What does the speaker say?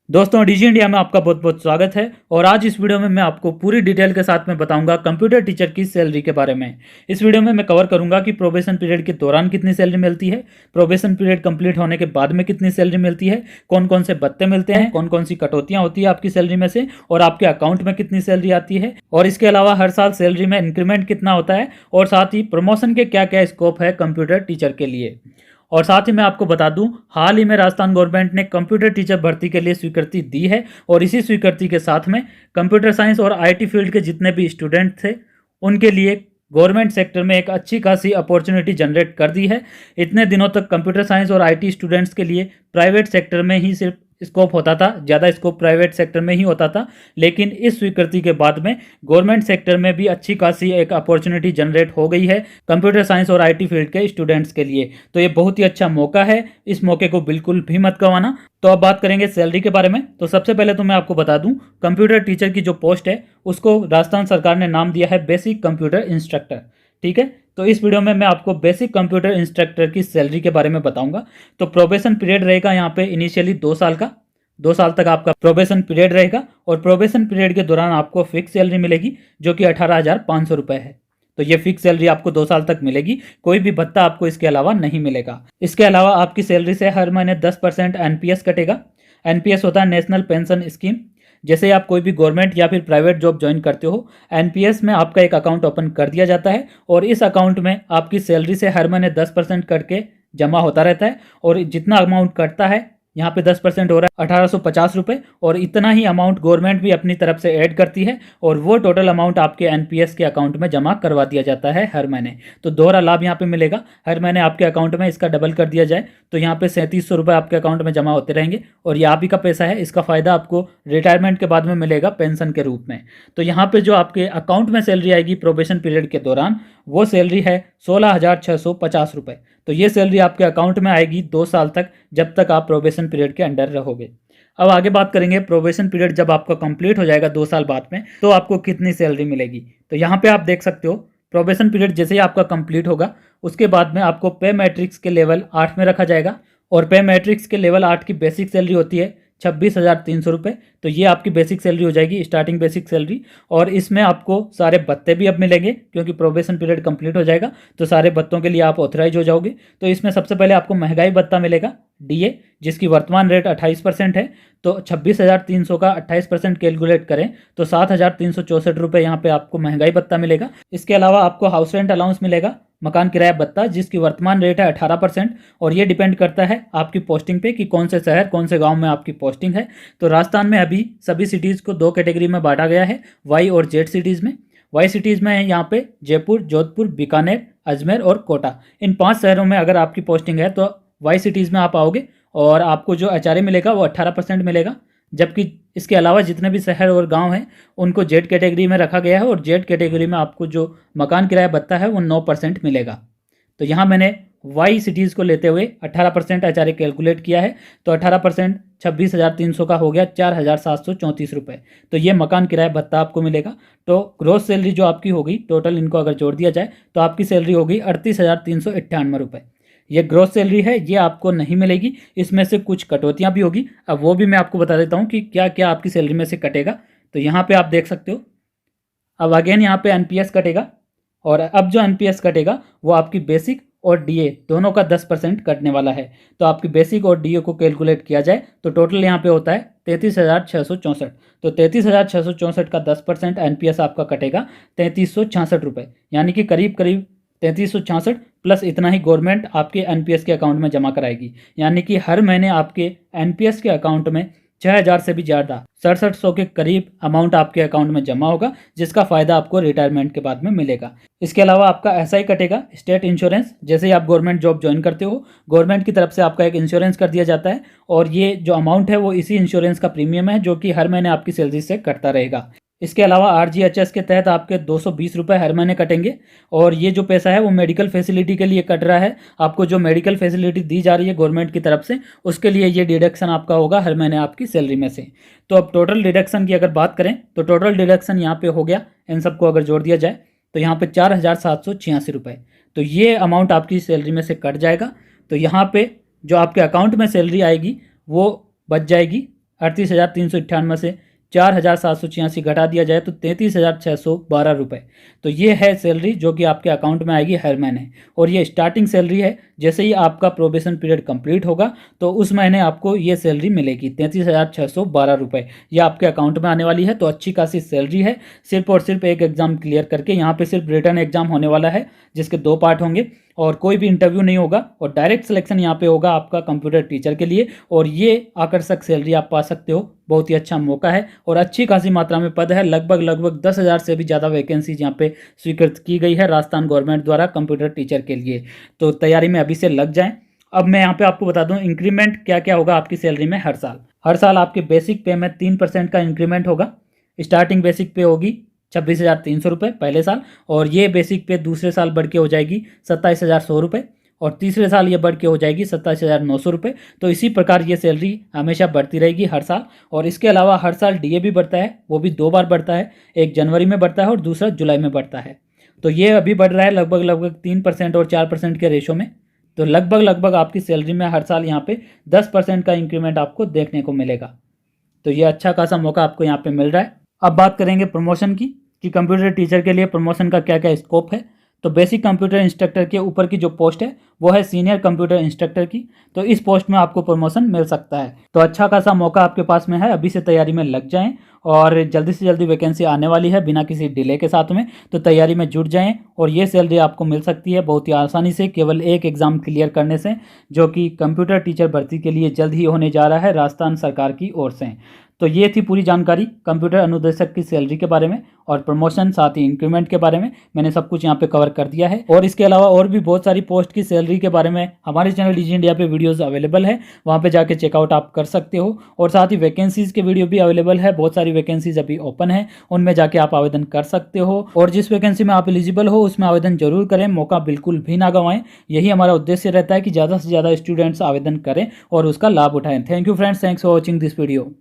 दोस्तों डिजी इंडिया में आपका बहुत बहुत स्वागत है। और आज इस वीडियो में मैं आपको पूरी डिटेल के साथ में बताऊंगा कंप्यूटर टीचर की सैलरी के बारे में। इस वीडियो में मैं कवर करूंगा कि प्रोबेशन पीरियड के दौरान कितनी सैलरी मिलती है, प्रोबेशन पीरियड कंप्लीट होने के बाद में कितनी सैलरी मिलती है, कौन कौन से भत्ते मिलते हैं, कौन कौन सी कटौतियां होती है आपकी सैलरी में से, और आपके अकाउंट में कितनी सैलरी आती है, और इसके अलावा हर साल सैलरी में इंक्रीमेंट कितना होता है, और साथ ही प्रमोशन के क्या क्या स्कोप है कंप्यूटर टीचर के लिए। और साथ ही मैं आपको बता दूं, हाल ही में राजस्थान गवर्नमेंट ने कंप्यूटर टीचर भर्ती के लिए स्वीकृति दी है, और इसी स्वीकृति के साथ में कंप्यूटर साइंस और आईटी फील्ड के जितने भी स्टूडेंट थे उनके लिए गवर्नमेंट सेक्टर में एक अच्छी खासी अपॉर्चुनिटी जनरेट कर दी है। इतने दिनों तक कंप्यूटर साइंस और आईटी स्टूडेंट्स के लिए प्राइवेट सेक्टर में ही सिर्फ स्कोप होता था, ज़्यादा स्कोप प्राइवेट सेक्टर में ही होता था, लेकिन इस स्वीकृति के बाद में गवर्नमेंट सेक्टर में भी अच्छी खासी एक अपॉर्चुनिटी जनरेट हो गई है कंप्यूटर साइंस और आईटी फील्ड के स्टूडेंट्स के लिए। तो ये बहुत ही अच्छा मौका है, इस मौके को बिल्कुल भी मत गंवाना। तो अब बात करेंगे सैलरी के बारे में। तो सबसे पहले तो मैं आपको बता दूं, कंप्यूटर टीचर की जो पोस्ट है उसको राजस्थान सरकार ने नाम दिया है बेसिक कंप्यूटर इंस्ट्रक्टर। ठीक है, तो इस वीडियो में मैं आपको बेसिक कंप्यूटर इंस्ट्रक्टर की सैलरी के बारे में बताऊंगा। तो प्रोबेशन पीरियड रहेगा यहाँ पे इनिशियली 2 साल का, 2 साल तक आपका प्रोबेशन पीरियड रहेगा, और प्रोबेशन पीरियड के दौरान आपको फिक्स सैलरी मिलेगी जो कि 18,500 रुपये है। तो ये फिक्स सैलरी आपको 2 साल तक मिलेगी, कोई भी भत्ता आपको इसके अलावा नहीं मिलेगा। इसके अलावा आपकी सैलरी से हर महीने 10% एनपीएस कटेगा। एनपीएस होता है नेशनल पेंशन स्कीम। जैसे आप कोई भी गवर्नमेंट या फिर प्राइवेट जॉब ज्वाइन करते हो, एनपीएस में आपका एक अकाउंट ओपन कर दिया जाता है, और इस अकाउंट में आपकी सैलरी से हर महीने 10% कट के जमा होता रहता है। और जितना अमाउंट कटता है, यहाँ पे 10% हो रहा है 1850 रुपये, और इतना ही अमाउंट गवर्नमेंट भी अपनी तरफ से ऐड करती है, और वो टोटल अमाउंट आपके एनपीएस के अकाउंट में जमा करवा दिया जाता है हर महीने। तो दोहरा लाभ यहाँ पे मिलेगा, हर महीने आपके अकाउंट में इसका डबल कर दिया जाए तो यहाँ पे 3700 रुपये आपके अकाउंट में जमा होते रहेंगे, और ये आप ही का पैसा है। इसका फ़ायदा आपको रिटायरमेंट के बाद में मिलेगा पेंशन के रूप में। तो यहाँ पे जो आपके अकाउंट में सैलरी आएगी प्रोबेशन पीरियड के दौरान, वो सैलरी है 16,650 रुपये। तो ये सैलरी आपके अकाउंट में आएगी 2 साल तक, जब तक आप प्रोबेशन पीरियड के अंडर रहोगे। अब आगे बात करेंगे प्रोबेशन पीरियड जब आपका कंप्लीट हो जाएगा 2 साल बाद में, तो आपको कितनी सैलरी मिलेगी। तो यहाँ पे आप देख सकते हो, प्रोबेशन पीरियड जैसे ही आपका कंप्लीट होगा उसके बाद में आपको पे मैट्रिक्स के लेवल 8 में रखा जाएगा, और पे मैट्रिक्स के लेवल 8 की बेसिक सैलरी होती है 26,300 रुपये। तो ये आपकी बेसिक सैलरी हो जाएगी, स्टार्टिंग बेसिक सैलरी। और इसमें आपको सारे भत्ते भी अब मिलेंगे, क्योंकि प्रोबेशन पीरियड कंप्लीट हो जाएगा तो सारे भत्तों के लिए आप ऑथराइज हो जाओगे। तो इसमें सबसे पहले आपको महंगाई भत्ता मिलेगा डीए, जिसकी वर्तमान रेट 28% है। तो 26,300 का 28% कैलकुलेट करें तो 7,364 रुपये यहाँ पे आपको महंगाई भत्ता मिलेगा। इसके अलावा आपको हाउस रेंट अलाउंस मिलेगा, मकान किराया भत्ता, जिसकी वर्तमान रेट है 18%, और ये डिपेंड करता है आपकी पोस्टिंग पे कि कौन से शहर कौन से गांव में आपकी पोस्टिंग है। तो राजस्थान में अभी सभी सिटीज़ को 2 कैटेगरी में बांटा गया है, वाई और जेड सिटीज़ में। वाई सिटीज़ में है यहाँ पे जयपुर, जोधपुर, बीकानेर, अजमेर और कोटा। इन 5 शहरों में अगर आपकी पोस्टिंग है तो वाई सिटीज़ में आप आओगे, और आपको जो एचआरए मिलेगा वो 18% मिलेगा। जबकि इसके अलावा जितने भी शहर और गांव हैं उनको जेड कैटेगरी में रखा गया है, और जेड कैटेगरी में आपको जो मकान किराया भत्ता है वो 9% मिलेगा। तो यहाँ मैंने वाई सिटीज़ को लेते हुए 18% एचआरए कैलकुलेट किया है। तो 18% 26,300 का हो गया 4,734 रुपये। तो ये मकान किराया भत्ता आपको मिलेगा। तो ग्रोस सैलरी जो आपकी होगी, टोटल इनको अगर जोड़ दिया जाए तो आपकी सैलरी होगी 38,398 रुपये। ये ग्रोस सैलरी है, ये आपको नहीं मिलेगी, इसमें से कुछ कटौतियाँ भी होगी। अब वो भी मैं आपको बता देता हूँ कि क्या क्या आपकी सैलरी में से कटेगा। तो यहाँ पे आप देख सकते हो, अब अगेन यहाँ पे एनपीएस कटेगा, और अब जो एनपीएस कटेगा वो आपकी बेसिक और डीए दोनों का 10% कटने वाला है। तो आपकी बेसिक और डीए को कैलकुलेट किया जाए तो टोटल यहाँ पे होता है 33,664। तो 33,664 का 10% एनपीएस आपका कटेगा 3,366 रुपये, यानी कि करीब करीब 3,366 प्लस इतना ही गवर्नमेंट आपके एनपीएस के अकाउंट में जमा कराएगी। यानी कि हर महीने आपके एनपीएस के अकाउंट में 6,000 से भी ज़्यादा 6700 के करीब अमाउंट आपके अकाउंट में जमा होगा, जिसका फ़ायदा आपको रिटायरमेंट के बाद में मिलेगा। इसके अलावा आपका एसआई कटेगा, स्टेट इंश्योरेंस। जैसे ही आप गवर्नमेंट जॉब ज्वाइन करते हो, गवर्नमेंट की तरफ से आपका एक इंश्योरेंस कर दिया जाता है, और ये जो अमाउंट है वो इसी इंश्योरेंस का प्रीमियम है, जो कि हर महीने आपकी सैलरी से कटता रहेगा। इसके अलावा आरजीएचएस के तहत आपके 220 रुपये हर महीने कटेंगे, और ये जो पैसा है वो मेडिकल फैसिलिटी के लिए कट रहा है। आपको जो मेडिकल फैसिलिटी दी जा रही है गवर्नमेंट की तरफ से, उसके लिए ये डिडक्शन आपका होगा हर महीने आपकी सैलरी में से। तो अब टोटल डिडक्शन की अगर बात करें तो टोटल डिडक्शन यहाँ पे हो गया, इन सबको अगर जोड़ दिया जाए तो यहाँ पे 4,786 रुपये। तो ये अमाउंट आपकी सैलरी में से कट जाएगा। तो यहाँ पे जो आपके अकाउंट में सैलरी आएगी वो बच जाएगी 38,398 से 4,786 घटा दिया जाए तो 33,612 रुपये। तो ये है सैलरी जो कि आपके अकाउंट में आएगी हर महीने, और ये स्टार्टिंग सैलरी है। जैसे ही आपका प्रोबेशन पीरियड कंप्लीट होगा तो उस महीने आपको ये सैलरी मिलेगी 33,612 रुपये। ये आपके अकाउंट में आने वाली है। तो अच्छी खासी सैलरी है। सिर्फ और सिर्फ एक एग्ज़ाम क्लियर करके, यहाँ पे सिर्फ रिटर्न एग्जाम होने वाला है जिसके 2 पार्ट होंगे और कोई भी इंटरव्यू नहीं होगा, और डायरेक्ट सिलेक्शन यहाँ पे होगा आपका कंप्यूटर टीचर के लिए। और ये आकर्षक सैलरी आप पा सकते हो। बहुत ही अच्छा मौका है और अच्छी खासी मात्रा में पद है। लगभग 10,000 से भी ज़्यादा वैकेंसीज यहाँ पे स्वीकृत की गई है राजस्थान गवर्नमेंट द्वारा कंप्यूटर टीचर के लिए। तो तैयारी में अभी से लग जाएं। अब मैं यहाँ पे आपको बता दूं इंक्रीमेंट क्या क्या होगा आपकी सैलरी में हर साल आपके बेसिक पे में 3% का इंक्रीमेंट होगा। स्टार्टिंग बेसिक पे होगी 26,300 रुपये पहले साल, और ये बेसिक पे दूसरे साल बढ़ के हो जाएगी 27,100 रुपये, और तीसरे साल ये बढ़ के हो जाएगी 27,900 रुपये। तो इसी प्रकार ये सैलरी हमेशा बढ़ती रहेगी हर साल। और इसके अलावा हर साल डीए भी बढ़ता है, वो भी 2 बार बढ़ता है, एक जनवरी में बढ़ता है और दूसरा जुलाई में बढ़ता है। तो ये अभी बढ़ रहा है लगभग 3% और 4% के रेशो में। तो लगभग आपकी सैलरी में हर साल यहाँ पे 10% का इंक्रीमेंट आपको देखने को मिलेगा। तो ये अच्छा खासा मौका आपको यहाँ पे मिल रहा है। अब बात करेंगे प्रमोशन की कि कंप्यूटर टीचर के लिए प्रमोशन का क्या क्या स्कोप है। तो बेसिक कंप्यूटर इंस्ट्रक्टर के ऊपर की जो पोस्ट है वो है सीनियर कंप्यूटर इंस्ट्रक्टर की। तो इस पोस्ट में आपको प्रमोशन मिल सकता है। तो अच्छा खासा मौका आपके पास में है, अभी से तैयारी में लग जाएं और जल्दी से जल्दी वैकेंसी आने वाली है बिना किसी डिले के साथ में। तो तैयारी में जुट जाएं और ये सैलरी आपको मिल सकती है बहुत ही आसानी से, केवल एक एग्ज़ाम क्लियर करने से, जो कि कंप्यूटर टीचर भर्ती के लिए जल्द ही होने जा रहा है राजस्थान सरकार की ओर से। तो ये थी पूरी जानकारी कंप्यूटर अनुदेशक की सैलरी के बारे में और प्रमोशन साथ ही इंक्रीमेंट के बारे में। मैंने सब कुछ यहाँ पे कवर कर दिया है। और इसके अलावा और भी बहुत सारी पोस्ट की सैलरी के बारे में हमारे चैनल डीजी इंडिया पे वीडियोस अवेलेबल है, वहाँ पे जाके चेकआउट आप कर सकते हो। और साथ ही वैकेंसीज़ के वीडियो भी अवेलेबल है, बहुत सारी वैकेंसीज अभी ओपन है, उनमें जाके आप आवेदन कर सकते हो। और जिस वैकेंसी में आप एलिजिबल हो उसमें आवेदन जरूर करें, मौका बिल्कुल भी ना गंवाएं। यही हमारा उद्देश्य रहता है कि ज़्यादा से ज़्यादा स्टूडेंट्स आवेदन करें और उसका लाभ उठाएं। Thank you friends, thanks for watching this video.